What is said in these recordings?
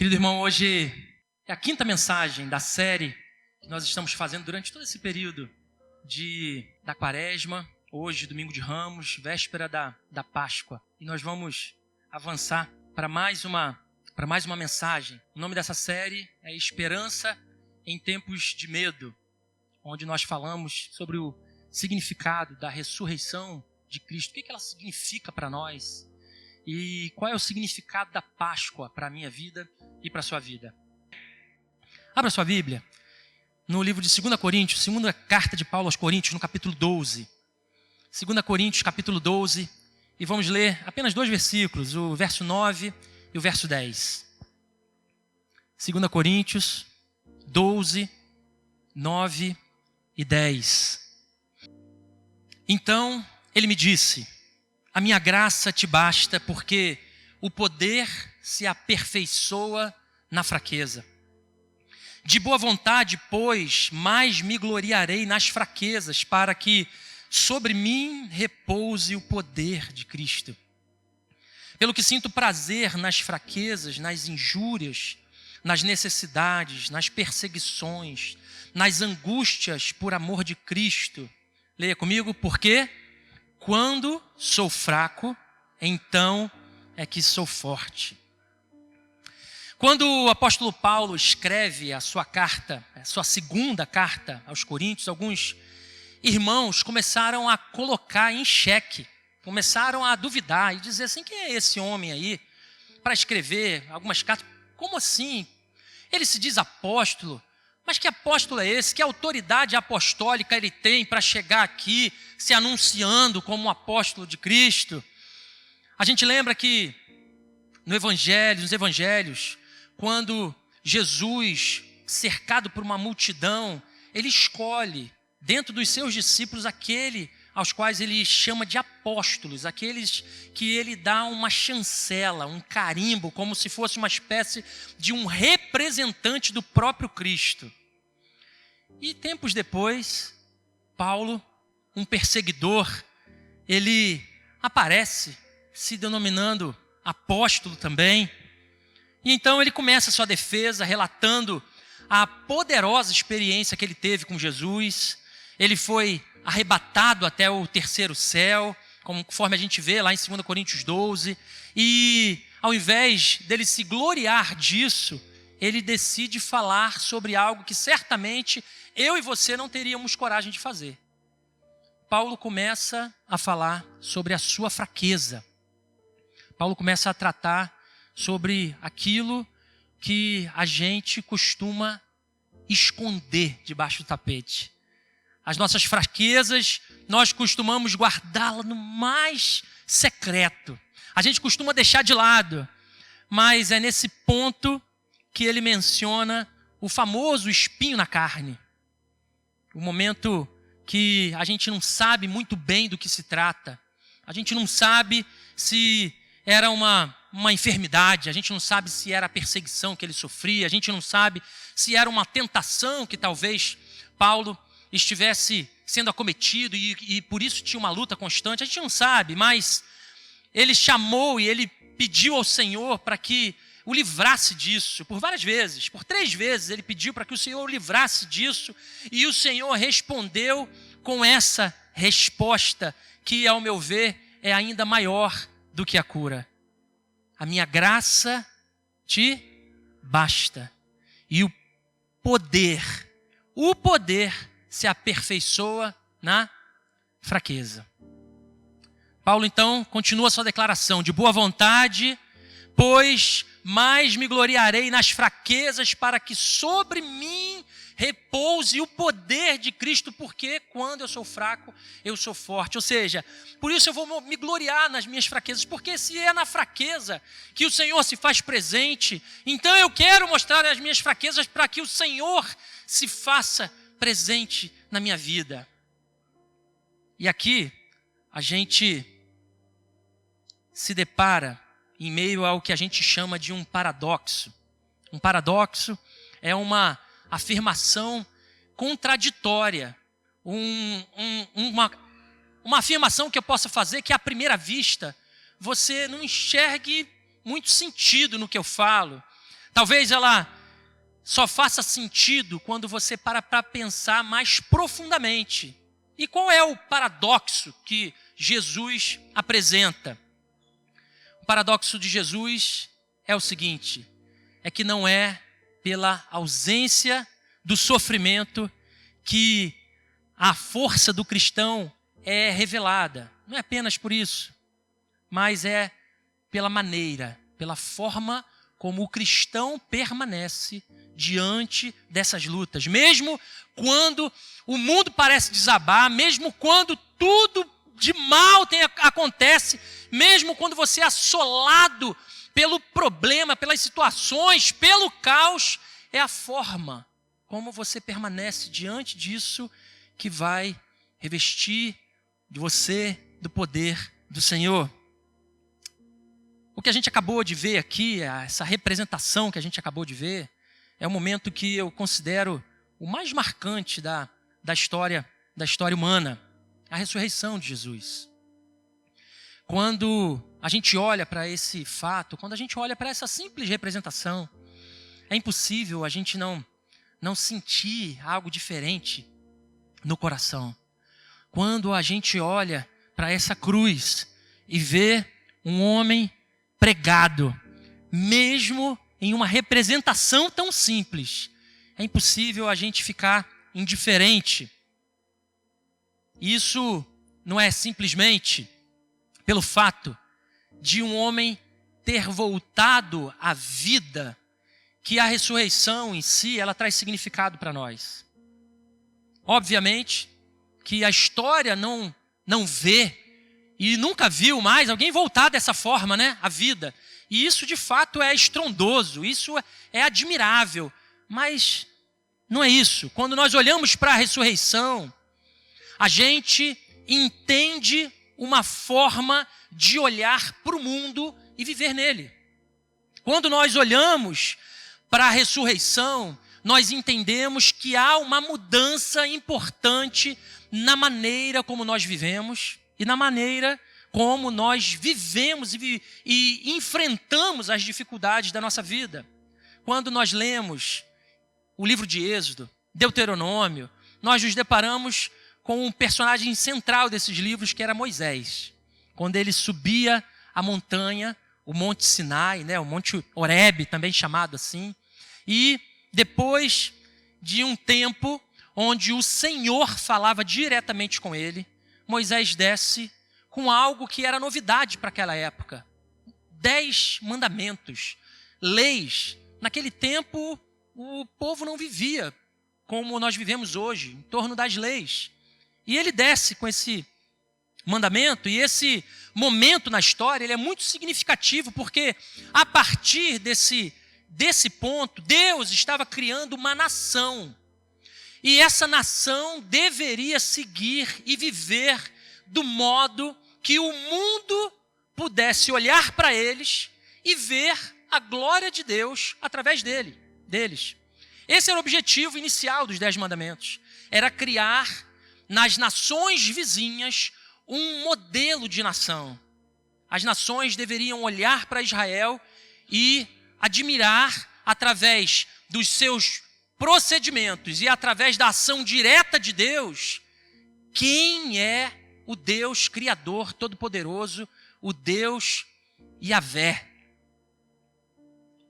Querido irmão, hoje é a quinta mensagem da série que nós estamos fazendo durante todo esse período da Quaresma, hoje, domingo de Ramos, véspera da Páscoa. E nós vamos avançar para mais uma mensagem. O nome dessa série é Esperança em Tempos de Medo, onde nós falamos sobre o significado da ressurreição de Cristo. O que ela significa para nós? E qual é o significado da Páscoa para a minha vida e para a sua vida? Abra sua Bíblia no livro de 2 Coríntios, segunda carta de Paulo aos Coríntios, no capítulo 12. 2 Coríntios, capítulo 12, e vamos ler apenas 2 versículos, o verso 9 e o verso 10. 2 Coríntios 12, 9 e 10. Então ele me disse: a minha graça te basta, porque o poder se aperfeiçoa na fraqueza. De boa vontade, pois, mais me gloriarei nas fraquezas, para que sobre mim repouse o poder de Cristo. Pelo que sinto prazer nas fraquezas, nas injúrias, nas necessidades, nas perseguições, nas angústias por amor de Cristo. Leia comigo, porque quando sou fraco, então é que sou forte. Quando o apóstolo Paulo escreve a sua carta, a sua segunda carta aos Coríntios, alguns irmãos começaram a colocar em xeque, começaram a duvidar e dizer assim: quem é esse homem aí para escrever algumas cartas? Como assim? Ele se diz apóstolo, mas que apóstolo é esse? Que autoridade apostólica ele tem para chegar aqui se anunciando como um apóstolo de Cristo? A gente lembra que nos evangelhos, quando Jesus, cercado por uma multidão, ele escolhe dentro dos seus discípulos aquele aos quais ele chama de apóstolos, aqueles que ele dá uma chancela, um carimbo, como se fosse uma espécie de um representante do próprio Cristo. E tempos depois, Paulo, um perseguidor, ele aparece se denominando apóstolo também. E então ele começa a sua defesa relatando a poderosa experiência que ele teve com Jesus. Ele foi arrebatado até o terceiro céu, conforme a gente vê lá em 2 Coríntios 12. E ao invés dele se gloriar disso, ele decide falar sobre algo que certamente eu e você não teríamos coragem de fazer. Paulo começa a falar sobre a sua fraqueza. Paulo começa a tratar sobre aquilo que a gente costuma esconder debaixo do tapete. As nossas fraquezas, nós costumamos guardá-las no mais secreto. A gente costuma deixar de lado, mas é nesse ponto que ele menciona o famoso espinho na carne. O momento que a gente não sabe muito bem do que se trata. A gente não sabe se era uma enfermidade, a gente não sabe se era a perseguição que ele sofria, a gente não sabe se era uma tentação que talvez Paulo estivesse sendo acometido e por isso tinha uma luta constante. A gente não sabe, mas ele chamou e ele pediu ao Senhor para que o livrasse disso, por várias vezes, por 3 vezes ele pediu para que o Senhor o livrasse disso, e o Senhor respondeu com essa resposta que, ao meu ver, é ainda maior do que a cura. A minha graça te basta, e o poder se aperfeiçoa na fraqueza. Paulo então continua sua declaração: de boa vontade, pois mais me gloriarei nas fraquezas, para que sobre mim repouse o poder de Cristo, porque quando eu sou fraco, eu sou forte. Ou seja, por isso eu vou me gloriar nas minhas fraquezas, porque se é na fraqueza que o Senhor se faz presente, então eu quero mostrar as minhas fraquezas para que o Senhor se faça presente na minha vida. E aqui a gente se depara em meio ao que a gente chama de um paradoxo. Um paradoxo é uma afirmação contraditória, uma afirmação que eu possa fazer que à primeira vista você não enxergue muito sentido no que eu falo. Talvez ela só faça sentido quando você para pensar mais profundamente. E qual é o paradoxo que Jesus apresenta? O paradoxo de Jesus é o seguinte: é que não é pela ausência do sofrimento que a força do cristão é revelada. Não é apenas por isso, mas é pela maneira, pela forma como o cristão permanece diante dessas lutas. Mesmo quando o mundo parece desabar, mesmo quando tudo de mal acontece, mesmo quando você é assolado pelo problema, pelas situações, pelo caos, é a forma como você permanece diante disso que vai revestir de você do poder do Senhor. O que a gente acabou de ver aqui, essa representação que a gente acabou de ver, é um momento que eu considero o mais marcante da história humana, a ressurreição de Jesus. Quando a gente olha para esse fato, quando a gente olha para essa simples representação, é impossível a gente não sentir algo diferente no coração. Quando a gente olha para essa cruz e vê um homem pregado, mesmo em uma representação tão simples, é impossível a gente ficar indiferente. Isso não é simplesmente pelo fato de um homem ter voltado à vida, que a ressurreição em si, ela traz significado para nós. Obviamente que a história não vê e nunca viu mais alguém voltar dessa forma, né? A vida. E isso de fato é estrondoso, isso é admirável. Mas não é isso. Quando nós olhamos para a ressurreição, a gente entende uma forma de olhar para o mundo e viver nele. Quando nós olhamos para a ressurreição, nós entendemos que há uma mudança importante na maneira como nós vivemos e na maneira como nós vivemos e enfrentamos as dificuldades da nossa vida. Quando nós lemos o livro de Êxodo, Deuteronômio, nós nos deparamos com um personagem central desses livros, que era Moisés. Quando ele subia a montanha, o Monte Sinai, né, o Monte Horebe, também chamado assim, e depois de um tempo onde o Senhor falava diretamente com ele, Moisés desce com algo que era novidade para aquela época. 10 mandamentos, leis. Naquele tempo, o povo não vivia como nós vivemos hoje, em torno das leis. E ele desce com esse mandamento, e esse momento na história ele é muito significativo, porque a partir desse ponto, Deus estava criando uma nação. E essa nação deveria seguir e viver do modo que o mundo pudesse olhar para eles e ver a glória de Deus através deles. Esse era o objetivo inicial dos 10 mandamentos. Era criar nas nações vizinhas um modelo de nação. As nações deveriam olhar para Israel e admirar, através dos seus procedimentos e através da ação direta de Deus, quem é o Deus Criador Todo-Poderoso, o Deus Yahvé.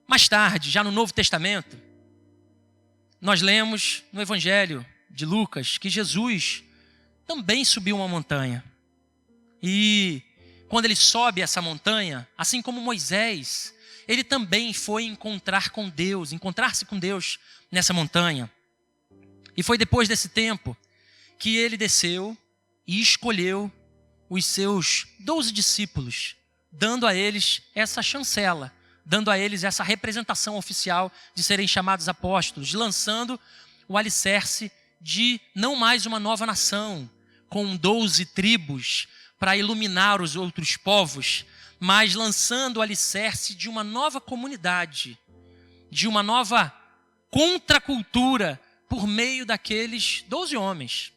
Mais tarde, já no Novo Testamento, nós lemos no Evangelho de Lucas que Jesus também subiu uma montanha. E quando ele sobe essa montanha, assim como Moisés, ele também foi encontrar-se com Deus nessa montanha. E foi depois desse tempo que ele desceu e escolheu os seus 12 discípulos, dando a eles essa chancela, dando a eles essa representação oficial de serem chamados apóstolos, lançando o alicerce de não mais uma nova nação, com 12 tribos para iluminar os outros povos, mas lançando o alicerce de uma nova comunidade, de uma nova contracultura por meio daqueles 12 homens.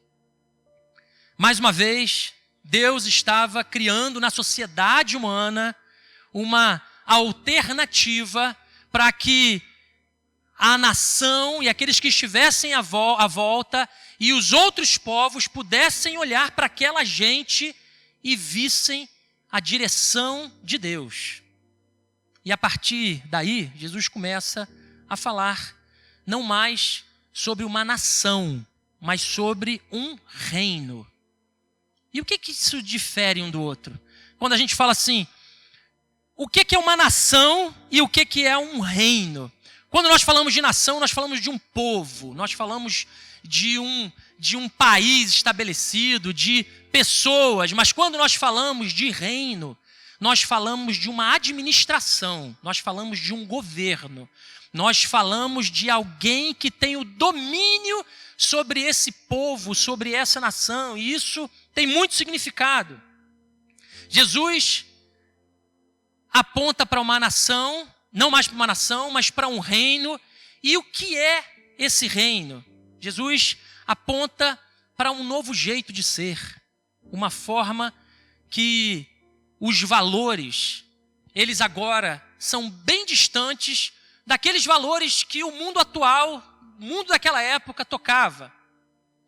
Mais uma vez, Deus estava criando na sociedade humana uma alternativa para que a nação e aqueles que estivessem à volta e os outros povos pudessem olhar para aquela gente e vissem a direção de Deus. E a partir daí, Jesus começa a falar não mais sobre uma nação, mas sobre um reino. E o que isso difere um do outro? Quando a gente fala assim, o que é uma nação e o que é um reino? Quando nós falamos de nação, nós falamos de um povo, nós falamos de um país estabelecido, de pessoas, mas quando nós falamos de reino, nós falamos de uma administração, nós falamos de um governo, nós falamos de alguém que tem o domínio sobre esse povo, sobre essa nação, e isso tem muito significado. Jesus aponta para uma nação, não mais para uma nação, mas para um reino. E o que é esse reino? Jesus aponta para um novo jeito de ser, uma forma que os valores, eles agora são bem distantes daqueles valores que o mundo atual, o mundo daquela época tocava.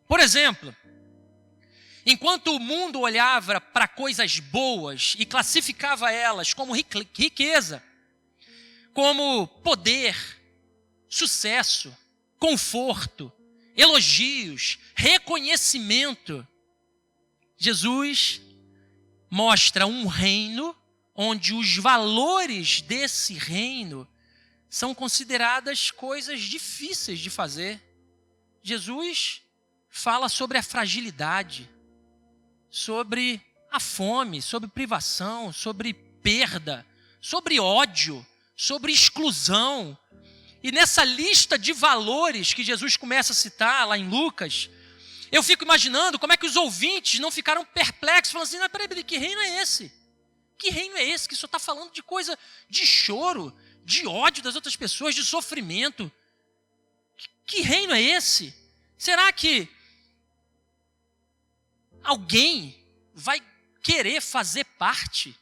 Por exemplo, enquanto o mundo olhava para coisas boas e classificava elas como riqueza, como poder, sucesso, conforto, elogios, reconhecimento, Jesus mostra um reino onde os valores desse reino são consideradas coisas difíceis de fazer. Jesus fala sobre a fragilidade, sobre a fome, sobre privação, sobre perda, sobre ódio, sobre exclusão. E nessa lista de valores que Jesus começa a citar lá em Lucas, eu fico imaginando como é que os ouvintes não ficaram perplexos, falando assim, peraí, que reino é esse? Que reino é esse que só está falando de coisa de choro, de ódio das outras pessoas, de sofrimento? Que reino é esse? Será que alguém vai querer fazer parte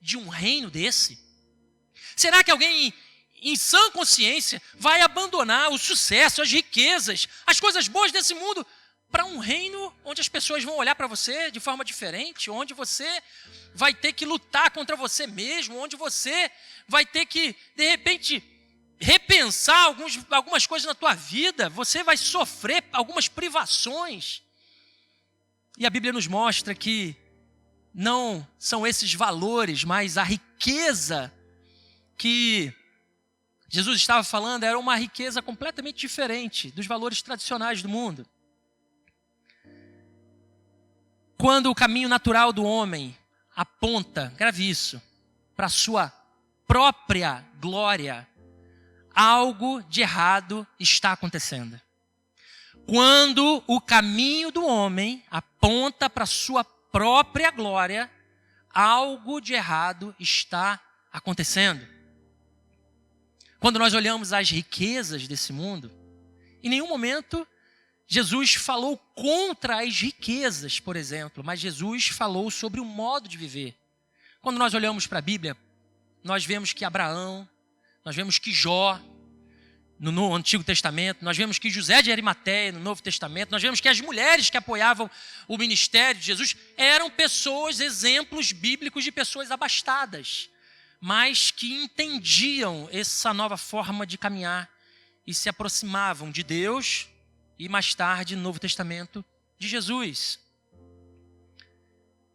de um reino desse? Será que alguém em sã consciência vai abandonar o sucesso, as riquezas, as coisas boas desse mundo para um reino onde as pessoas vão olhar para você de forma diferente, onde você vai ter que lutar contra você mesmo, onde você vai ter que, de repente, repensar algumas coisas na tua vida, você vai sofrer algumas privações. E a Bíblia nos mostra que não são esses valores, mas a riqueza que Jesus estava falando era uma riqueza completamente diferente dos valores tradicionais do mundo. Quando o caminho natural do homem aponta, grave isso, para a sua própria glória, algo de errado está acontecendo. Quando o caminho do homem aponta para a sua própria glória, algo de errado está acontecendo. Quando nós olhamos as riquezas desse mundo, em nenhum momento Jesus falou contra as riquezas, por exemplo, mas Jesus falou sobre o modo de viver. Quando nós olhamos para a Bíblia, nós vemos que Abraão, nós vemos que Jó, no Antigo Testamento, nós vemos que José de Arimateia, no Novo Testamento, nós vemos que as mulheres que apoiavam o ministério de Jesus eram pessoas, exemplos bíblicos de pessoas abastadas, mas que entendiam essa nova forma de caminhar e se aproximavam de Deus e mais tarde, no Novo Testamento, de Jesus.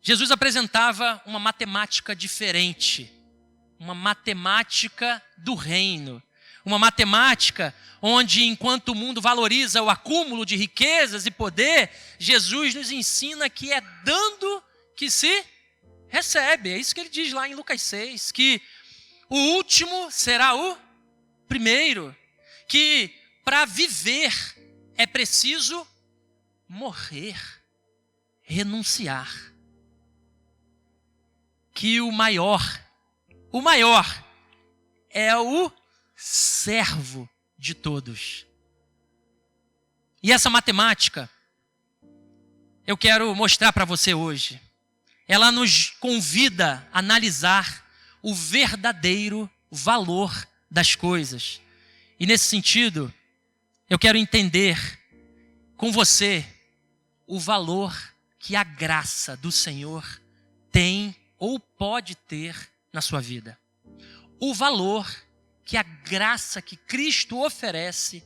Jesus apresentava uma matemática diferente, uma matemática do reino, uma matemática onde, enquanto o mundo valoriza o acúmulo de riquezas e poder, Jesus nos ensina que é dando que se recebe. É isso que ele diz lá em Lucas 6, que o último será o primeiro, que para viver é preciso morrer, renunciar. Que o maior é o servo de todos. E essa matemática, eu quero mostrar para você hoje. Ela nos convida a analisar o verdadeiro valor das coisas. E nesse sentido, eu quero entender com você o valor que a graça do Senhor tem ou pode ter na sua vida. O valor que a graça que Cristo oferece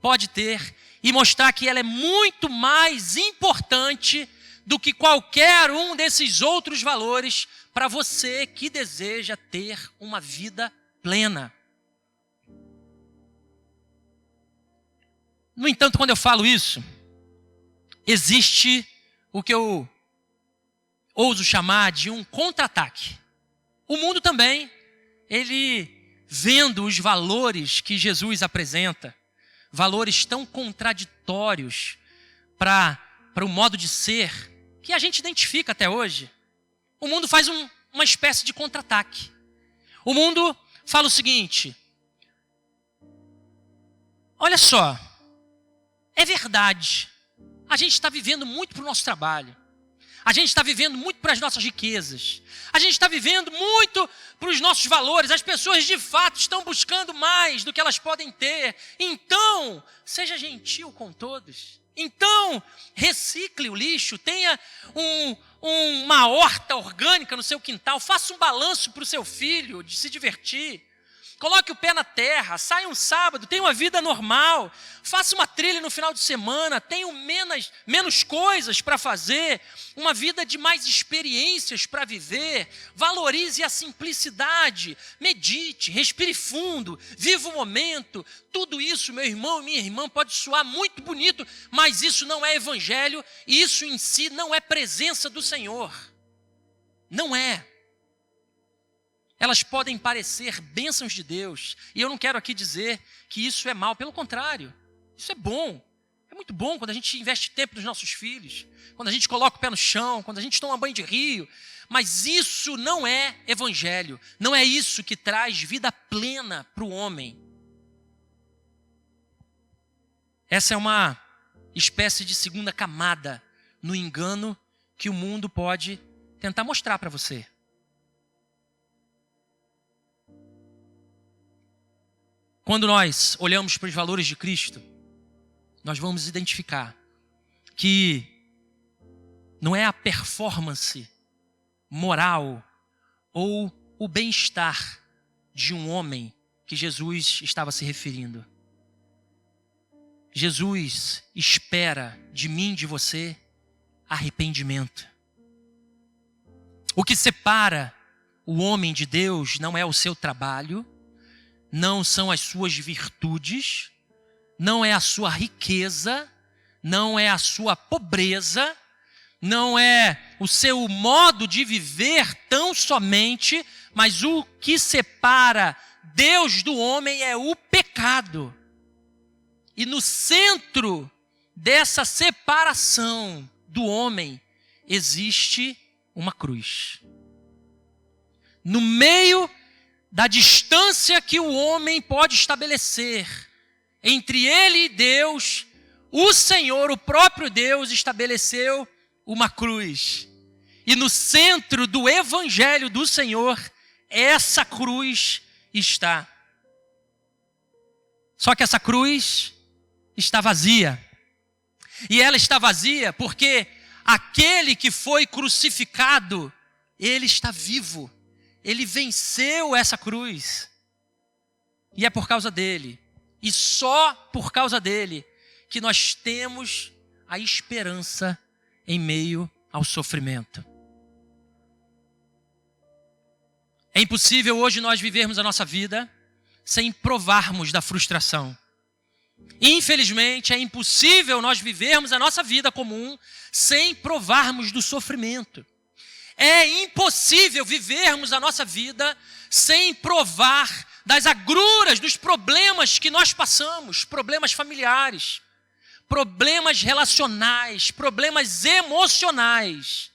pode ter e mostrar que ela é muito mais importante do que qualquer um desses outros valores para você que deseja ter uma vida plena. No entanto, quando eu falo isso, existe o que eu ouso chamar de um contra-ataque. O mundo também, ele vendo os valores que Jesus apresenta, valores tão contraditórios para o modo de ser, que a gente identifica até hoje, o mundo faz uma espécie de contra-ataque. O mundo fala o seguinte: olha só, é verdade, a gente está vivendo muito para o nosso trabalho, a gente está vivendo muito para as nossas riquezas, a gente está vivendo muito para os nossos valores, as pessoas de fato estão buscando mais do que elas podem ter. Então, seja gentil com todos. Então, recicle o lixo, tenha uma horta orgânica no seu quintal, faça um balanço para o seu filho de se divertir. Coloque o pé na terra, saia um sábado, tenha uma vida normal, faça uma trilha no final de semana, tenha menos coisas para fazer, uma vida de mais experiências para viver, valorize a simplicidade, medite, respire fundo, viva o momento. Tudo isso, meu irmão e minha irmã, pode soar muito bonito, mas isso não é evangelho e isso em si não é presença do Senhor. Não é. Elas podem parecer bênçãos de Deus. E eu não quero aqui dizer que isso é mal. Pelo contrário, isso é bom. É muito bom quando a gente investe tempo nos nossos filhos. Quando a gente coloca o pé no chão. Quando a gente toma banho de rio. Mas isso não é evangelho. Não é isso que traz vida plena para o homem. Essa é uma espécie de segunda camada no engano que o mundo pode tentar mostrar para você. Quando nós olhamos para os valores de Cristo, nós vamos identificar que não é a performance moral ou o bem-estar de um homem que Jesus estava se referindo. Jesus espera de mim, de você, arrependimento. O que separa o homem de Deus não é o seu trabalho, não são as suas virtudes, não é a sua riqueza, não é a sua pobreza, não é o seu modo de viver tão somente, mas o que separa Deus do homem é o pecado. E no centro dessa separação do homem existe uma cruz. No meio da distância que o homem pode estabelecer entre ele e Deus, o Senhor, o próprio Deus, estabeleceu uma cruz. E no centro do evangelho do Senhor, essa cruz está. Só que essa cruz está vazia. E ela está vazia porque aquele que foi crucificado, ele está vivo. Ele venceu essa cruz. E é por causa dele, e só por causa dele, que nós temos a esperança em meio ao sofrimento. É impossível hoje nós vivermos a nossa vida sem provarmos da frustração. Infelizmente, é impossível nós vivermos a nossa vida comum sem provarmos do sofrimento. É impossível vivermos a nossa vida sem provar das agruras, dos problemas que nós passamos, problemas familiares, problemas relacionais, problemas emocionais.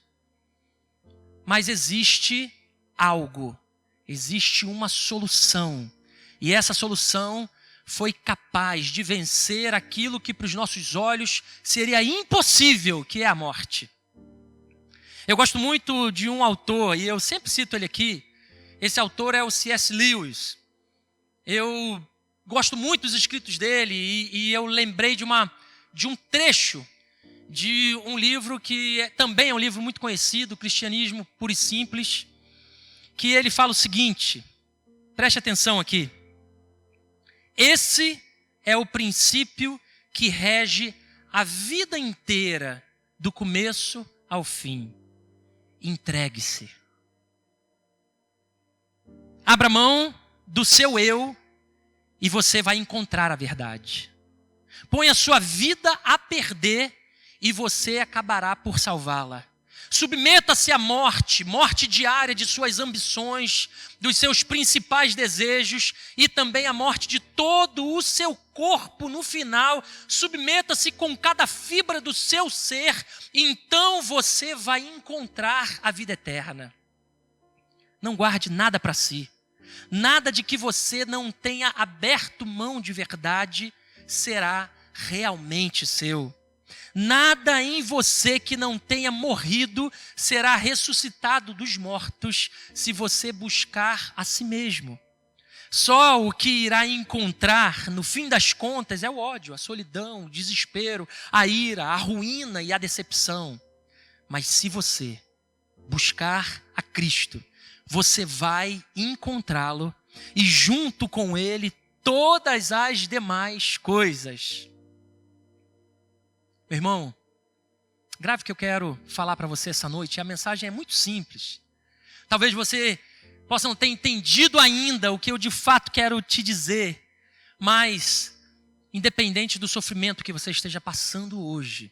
Mas existe algo, existe uma solução. E essa solução foi capaz de vencer aquilo que para os nossos olhos seria impossível, que é a morte. Eu gosto muito de um autor, e eu sempre cito ele aqui. Esse autor é o C.S. Lewis. Eu gosto muito dos escritos dele e eu lembrei de um trecho de um livro que também é um livro muito conhecido, Cristianismo Puro e Simples, que ele fala o seguinte, preste atenção aqui. Esse é o princípio que rege a vida inteira, do começo ao fim. Entregue-se. Abra mão do seu eu e você vai encontrar a verdade. Põe a sua vida a perder e você acabará por salvá-la. Submeta-se à morte diária de suas ambições, dos seus principais desejos e também à morte de todo o seu corpo no final. Submeta-se com cada fibra do seu ser, então você vai encontrar a vida eterna. Não guarde nada para si. Nada de que você não tenha aberto mão de verdade será realmente seu. Nada em você que não tenha morrido será ressuscitado dos mortos se você buscar a si mesmo. Só o que irá encontrar, no fim das contas, é o ódio, a solidão, o desespero, a ira, a ruína e a decepção. Mas se você buscar a Cristo, você vai encontrá-lo e junto com ele todas as demais coisas. Meu irmão, grave o que eu quero falar para você essa noite. A mensagem é muito simples. Talvez você possa não ter entendido ainda o que eu de fato quero te dizer, mas independente do sofrimento que você esteja passando hoje,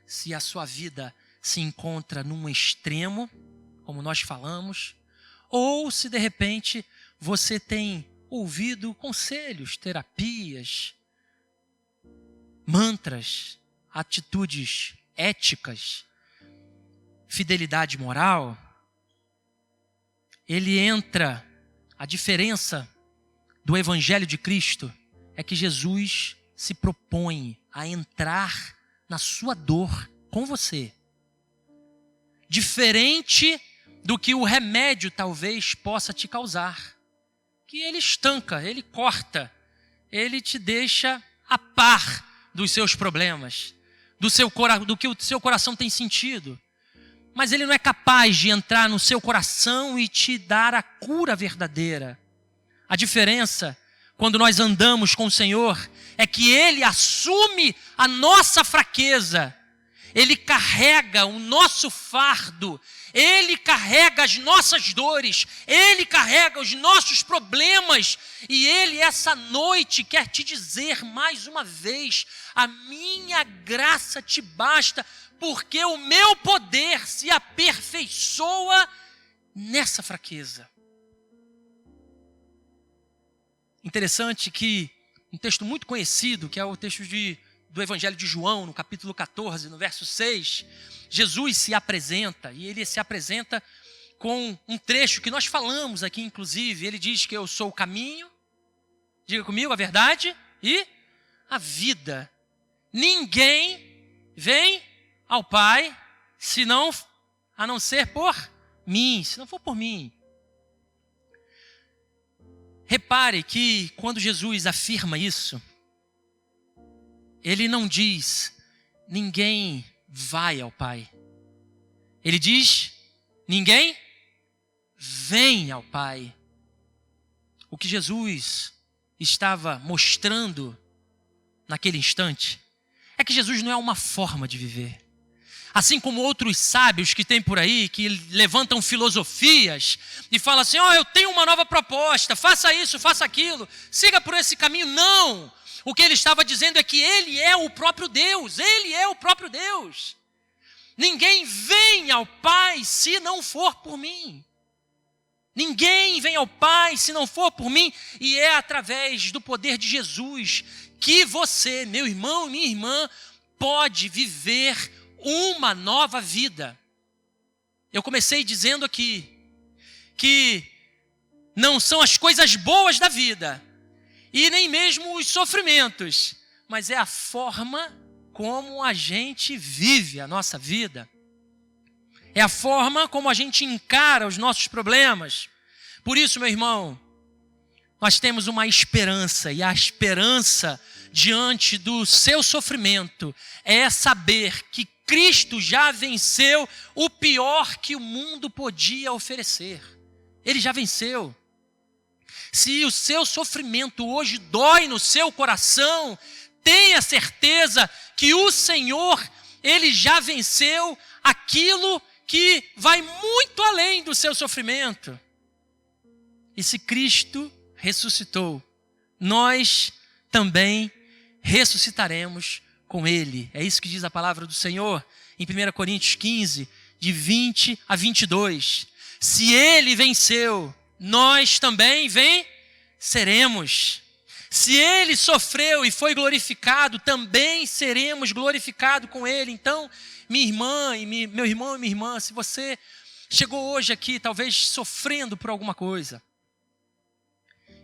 se a sua vida se encontra num extremo, como nós falamos, ou se de repente você tem ouvido conselhos, terapias, mantras, atitudes éticas, fidelidade moral, a diferença do Evangelho de Cristo é que Jesus se propõe a entrar na sua dor com você. Diferente do que o remédio talvez possa te causar. Que ele estanca, ele corta, ele te deixa a par dos seus problemas, do que o seu coração tem sentido. Mas ele não é capaz de entrar no seu coração e te dar a cura verdadeira. A diferença, quando nós andamos com o Senhor, é que ele assume a nossa fraqueza. Ele carrega o nosso fardo, ele carrega as nossas dores, ele carrega os nossos problemas. E ele essa noite quer te dizer mais uma vez: a minha graça te basta, porque o meu poder se aperfeiçoa nessa fraqueza. Interessante que um texto muito conhecido, que é o texto do Evangelho de João, no capítulo 14, no verso 6, Jesus se apresenta, e ele se apresenta com um trecho que nós falamos aqui, inclusive. Ele diz que eu sou o caminho, diga comigo, a verdade e a vida. Ninguém vem ao Pai a não ser por mim, se não for por mim. Repare que quando Jesus afirma isso, ele não diz, ninguém vai ao Pai. Ele diz, ninguém vem ao Pai. O que Jesus estava mostrando naquele instante é que Jesus não é uma forma de viver. Assim como outros sábios que tem por aí, que levantam filosofias e falam assim, eu tenho uma nova proposta, faça isso, faça aquilo, siga por esse caminho. Não! O que ele estava dizendo é que ele é o próprio Deus, ele é o próprio Deus. Ninguém vem ao Pai se não for por mim. Ninguém vem ao Pai se não for por mim, e é através do poder de Jesus que você, meu irmão e minha irmã, pode viver uma nova vida. Eu comecei dizendo aqui que não são as coisas boas da vida e nem mesmo os sofrimentos, mas é a forma como a gente vive a nossa vida. É a forma como a gente encara os nossos problemas. Por isso, meu irmão, nós temos uma esperança, e a esperança diante do seu sofrimento é saber que Cristo já venceu o pior que o mundo podia oferecer. Ele já venceu. Se o seu sofrimento hoje dói no seu coração, tenha certeza que o Senhor, Ele já venceu aquilo que vai muito além do seu sofrimento. E se Cristo ressuscitou, nós também ressuscitaremos com Ele. É isso que diz a palavra do Senhor em 1 Coríntios 15, de 20 a 22. Se Ele venceu, nós também venceremos. Se Ele sofreu e foi glorificado, também seremos glorificados com Ele. Então, minha irmã e meu irmão e minha irmã, se você chegou hoje aqui talvez sofrendo por alguma coisa,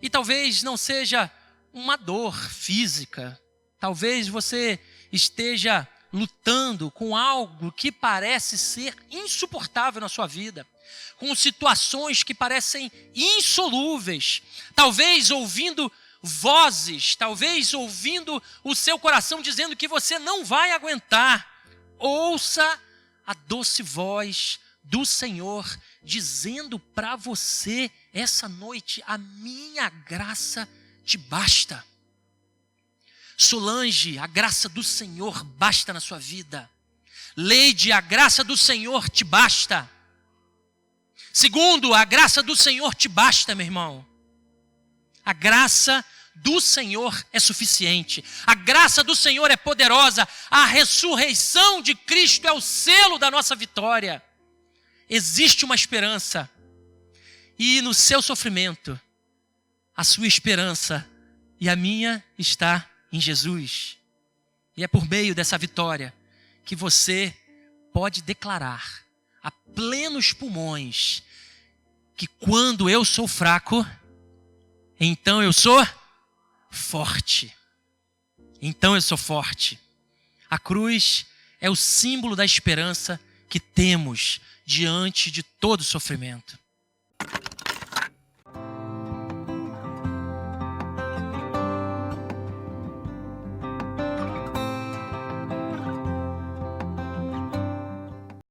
e talvez não seja uma dor física, talvez você esteja lutando com algo que parece ser insuportável na sua vida, com situações que parecem insolúveis, talvez ouvindo vozes, talvez ouvindo o seu coração dizendo que você não vai aguentar. Ouça a doce voz do Senhor dizendo para você essa noite: a minha graça te basta. Solange, a graça do Senhor basta na sua vida. Leide, a graça do Senhor te basta. Segundo, a graça do Senhor te basta, meu irmão. A graça do Senhor é suficiente. A graça do Senhor é poderosa. A ressurreição de Cristo é o selo da nossa vitória. Existe uma esperança. E no seu sofrimento, a sua esperança e a minha está em Jesus. E é por meio dessa vitória que você pode declarar a plenos pulmões que quando eu sou fraco, então eu sou forte. Então eu sou forte. A cruz é o símbolo da esperança que temos diante de todo sofrimento.